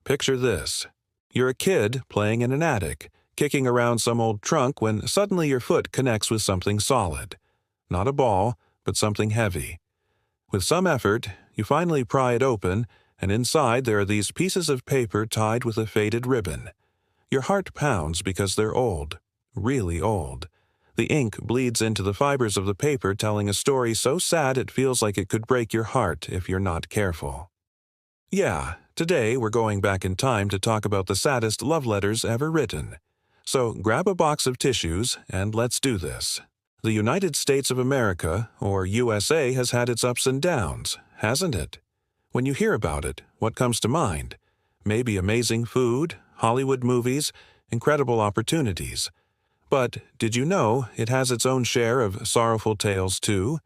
Picture this. You're a kid playing in an attic, kicking around some old trunk when suddenly your foot connects with something solid. Not a ball, but something heavy. With some effort, you finally pry it open, and inside there are these pieces of paper tied with a faded ribbon. Your heart pounds because they're old, really old. The ink bleeds into the fibers of the paper, telling a story so sad it feels like it could break your heart if you're not careful. Yeah, today we're going back in time to talk about the saddest love letters ever written. So grab a box of tissues and let's do this. The United States of America, or USA, has had its ups and downs, hasn't it? When you hear about it, what comes to mind? Maybe amazing food, Hollywood movies, incredible opportunities. But did you know it has its own share of sorrowful tales too?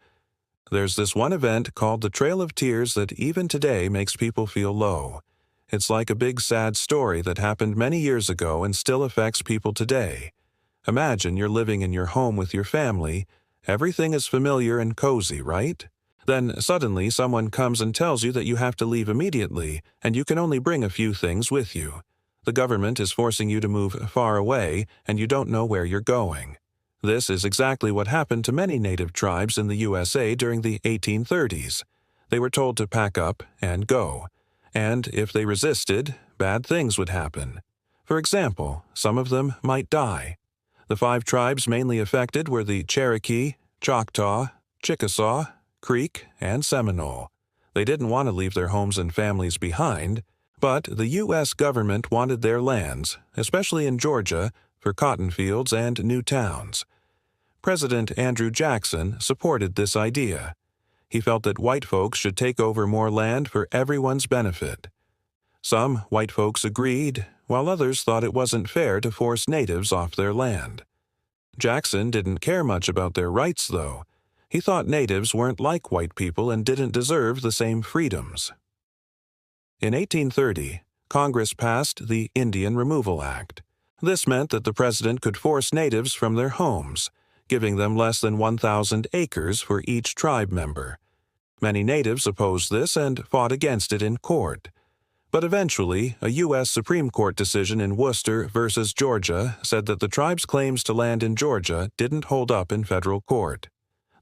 There's this one event called the Trail of Tears that even today makes people feel low. It's like a big sad story that happened many years ago and still affects people today. Imagine you're living in your home with your family. Everything is familiar and cozy, right? Then suddenly someone comes and tells you that you have to leave immediately and you can only bring a few things with you. The government is forcing you to move far away and you don't know where you're going. This is exactly what happened to many native tribes in the USA during the 1830s. They were told to pack up and go. And if they resisted, bad things would happen. For example, some of them might die. The 5 tribes mainly affected were the Cherokee, Choctaw, Chickasaw, Creek, and Seminole. They didn't want to leave their homes and families behind, but the U.S. government wanted their lands, especially in Georgia, for cotton fields and new towns. President Andrew Jackson supported this idea. He felt that white folks should take over more land for everyone's benefit. Some white folks agreed, while others thought it wasn't fair to force natives off their land. Jackson didn't care much about their rights, though. He thought natives weren't like white people and didn't deserve the same freedoms. In 1830, Congress passed the Indian Removal Act. This meant that the president could force natives from their homes, giving them less than 1,000 acres for each tribe member. Many natives opposed this and fought against it in court. But eventually, a U.S. Supreme Court decision in Worcester versus Georgia said that the tribe's claims to land in Georgia didn't hold up in federal court.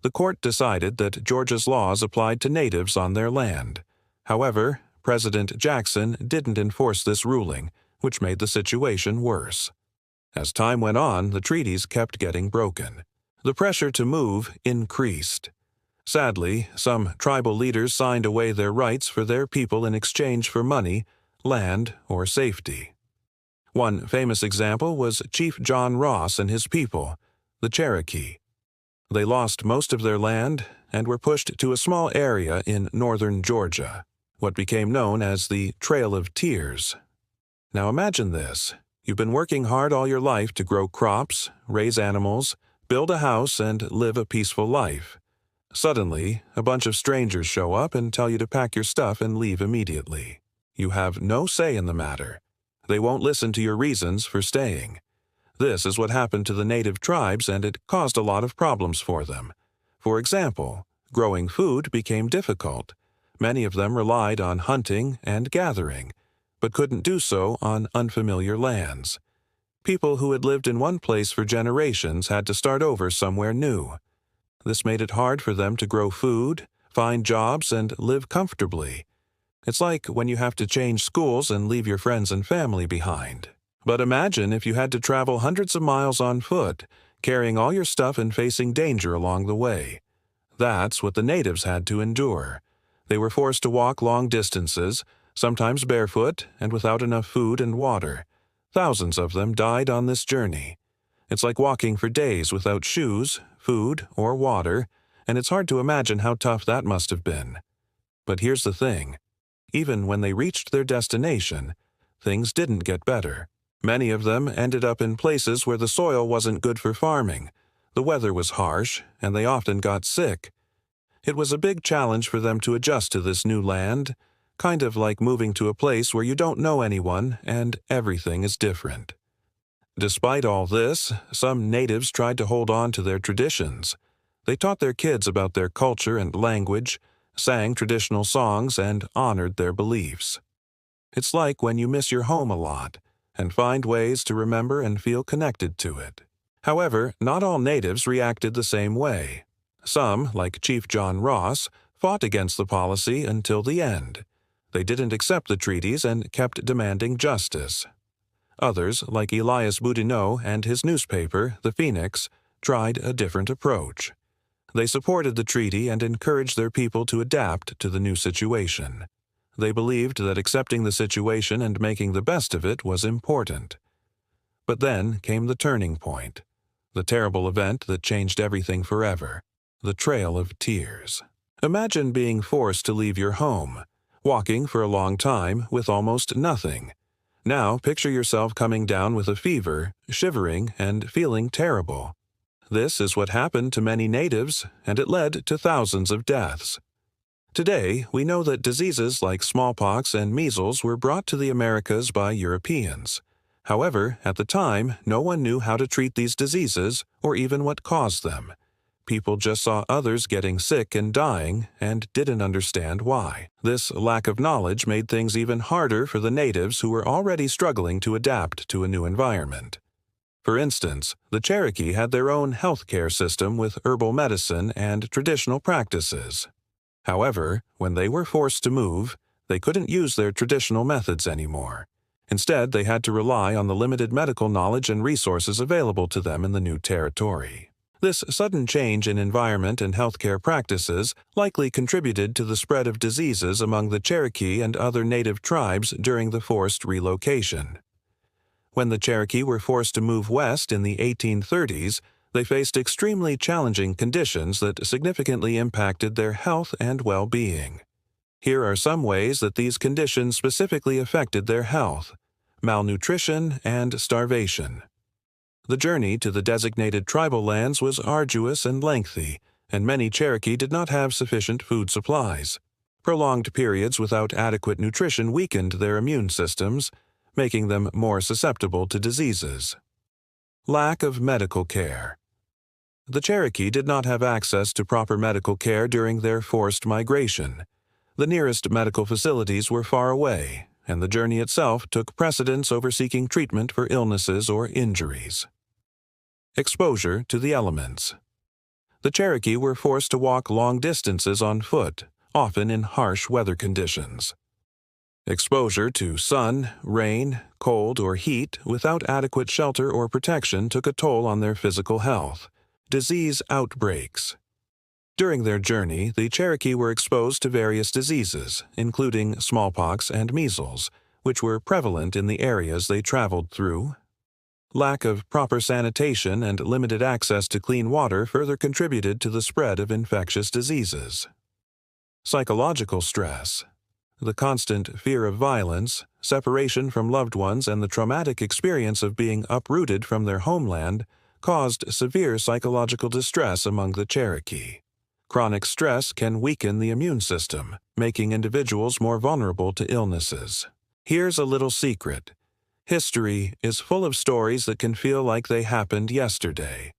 The court decided that Georgia's laws applied to natives on their land. However, President Jackson didn't enforce this ruling, which made the situation worse. As time went on, the treaties kept getting broken. The pressure to move increased. Sadly, some tribal leaders signed away their rights for their people in exchange for money, land, or safety. One famous example was Chief John Ross and his people, the Cherokee. They lost most of their land and were pushed to a small area in northern Georgia, what became known as the Trail of Tears. Now imagine this. You've been working hard all your life to grow crops, raise animals, build a house, and live a peaceful life. Suddenly, a bunch of strangers show up and tell you to pack your stuff and leave immediately. You have no say in the matter. They won't listen to your reasons for staying. This is what happened to the native tribes, and it caused a lot of problems for them. For example, growing food became difficult. Many of them relied on hunting and gathering, but couldn't do so on unfamiliar lands. People who had lived in one place for generations had to start over somewhere new. This made it hard for them to grow food, find jobs, and live comfortably. It's like when you have to change schools and leave your friends and family behind. But imagine if you had to travel hundreds of miles on foot, carrying all your stuff and facing danger along the way. That's what the natives had to endure. They were forced to walk long distances, sometimes barefoot and without enough food and water. Thousands of them died on this journey. It's like walking for days without shoes, food, or water, and it's hard to imagine how tough that must have been. But here's the thing. Even when they reached their destination, things didn't get better. Many of them ended up in places where the soil wasn't good for farming, the weather was harsh, and they often got sick. It was a big challenge for them to adjust to this new land, kind of like moving to a place where you don't know anyone and everything is different. Despite all this, some natives tried to hold on to their traditions. They taught their kids about their culture and language, sang traditional songs, and honored their beliefs. It's like when you miss your home a lot and find ways to remember and feel connected to it. However, not all natives reacted the same way. Some, like Chief John Ross, fought against the policy until the end. They didn't accept the treaties and kept demanding justice. Others, like Elias Boudinot and his newspaper, The Phoenix, tried a different approach. They supported the treaty and encouraged their people to adapt to the new situation. They believed that accepting the situation and making the best of it was important. But then came the turning point, the terrible event that changed everything forever, the Trail of Tears. Imagine being forced to leave your home, walking for a long time with almost nothing. Now picture yourself coming down with a fever, shivering, and feeling terrible. This is what happened to many natives, and it led to thousands of deaths. Today, we know that diseases like smallpox and measles were brought to the Americas by Europeans. However, at the time, no one knew how to treat these diseases or even what caused them. People just saw others getting sick and dying and didn't understand why. This lack of knowledge made things even harder for the natives who were already struggling to adapt to a new environment. For instance, the Cherokee had their own healthcare system with herbal medicine and traditional practices. However, when they were forced to move, they couldn't use their traditional methods anymore. Instead, they had to rely on the limited medical knowledge and resources available to them in the new territory. This sudden change in environment and healthcare practices likely contributed to the spread of diseases among the Cherokee and other native tribes during the forced relocation. When the Cherokee were forced to move west in the 1830s, they faced extremely challenging conditions that significantly impacted their health and well-being. Here are some ways that these conditions specifically affected their health: malnutrition and starvation. The journey to the designated tribal lands was arduous and lengthy, and many Cherokee did not have sufficient food supplies. Prolonged periods without adequate nutrition weakened their immune systems, making them more susceptible to diseases. Lack of medical care. The Cherokee did not have access to proper medical care during their forced migration. The nearest medical facilities were far away, and the journey itself took precedence over seeking treatment for illnesses or injuries. Exposure to the elements. The Cherokee were forced to walk long distances on foot, often in harsh weather conditions. Exposure to sun, rain, cold, or heat without adequate shelter or protection took a toll on their physical health. Disease outbreaks. During their journey, the Cherokee were exposed to various diseases, including smallpox and measles, which were prevalent in the areas they traveled through. Lack of proper sanitation and limited access to clean water further contributed to the spread of infectious diseases. Psychological stress. The constant fear of violence, separation from loved ones, and the traumatic experience of being uprooted from their homeland caused severe psychological distress among the Cherokee. Chronic stress can weaken the immune system, making individuals more vulnerable to illnesses. Here's a little secret. History is full of stories that can feel like they happened yesterday.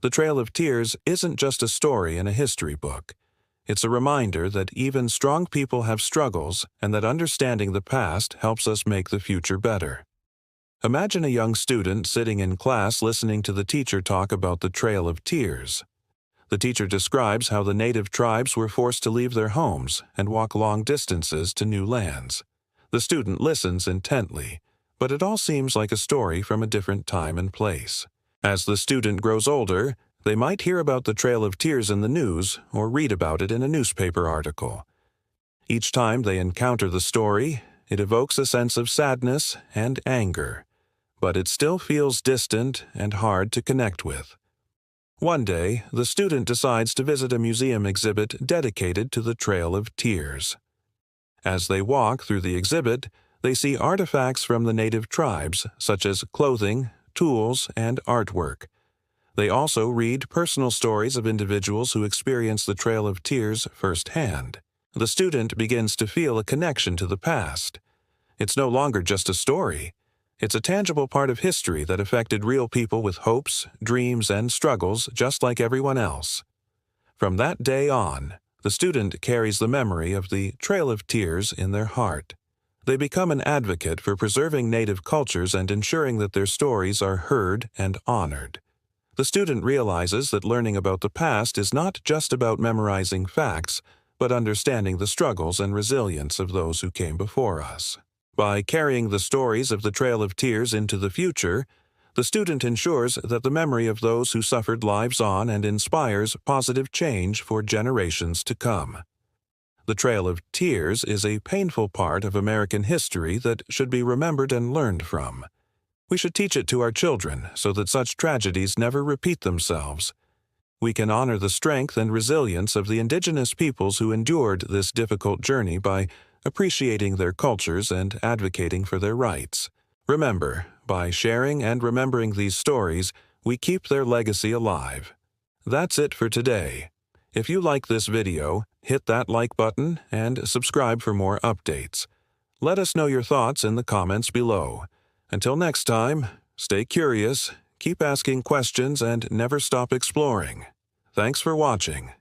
The Trail of Tears isn't just a story in a history book. It's a reminder that even strong people have struggles and that understanding the past helps us make the future better. Imagine a young student sitting in class listening to the teacher talk about the Trail of Tears. The teacher describes how the native tribes were forced to leave their homes and walk long distances to new lands. The student listens intently, but it all seems like a story from a different time and place. As the student grows older, they might hear about the Trail of Tears in the news or read about it in a newspaper article. Each time they encounter the story, it evokes a sense of sadness and anger, but it still feels distant and hard to connect with. One day, the student decides to visit a museum exhibit dedicated to the Trail of Tears. As they walk through the exhibit, they see artifacts from the native tribes, such as clothing, tools, and artwork. They also read personal stories of individuals who experience the Trail of Tears firsthand. The student begins to feel a connection to the past. It's no longer just a story. It's a tangible part of history that affected real people with hopes, dreams, and struggles just like everyone else. From that day on, the student carries the memory of the Trail of Tears in their heart. They become an advocate for preserving native cultures and ensuring that their stories are heard and honored. The student realizes that learning about the past is not just about memorizing facts, but understanding the struggles and resilience of those who came before us. By carrying the stories of the Trail of Tears into the future, the student ensures that the memory of those who suffered lives on and inspires positive change for generations to come. The Trail of Tears is a painful part of American history that should be remembered and learned from. We should teach it to our children so that such tragedies never repeat themselves. We can honor the strength and resilience of the indigenous peoples who endured this difficult journey by appreciating their cultures and advocating for their rights. Remember, by sharing and remembering these stories, we keep their legacy alive. That's it for today. If you like this video, hit that like button and subscribe for more updates. Let us know your thoughts in the comments below. Until next time, stay curious, keep asking questions, and never stop exploring. Thanks for watching.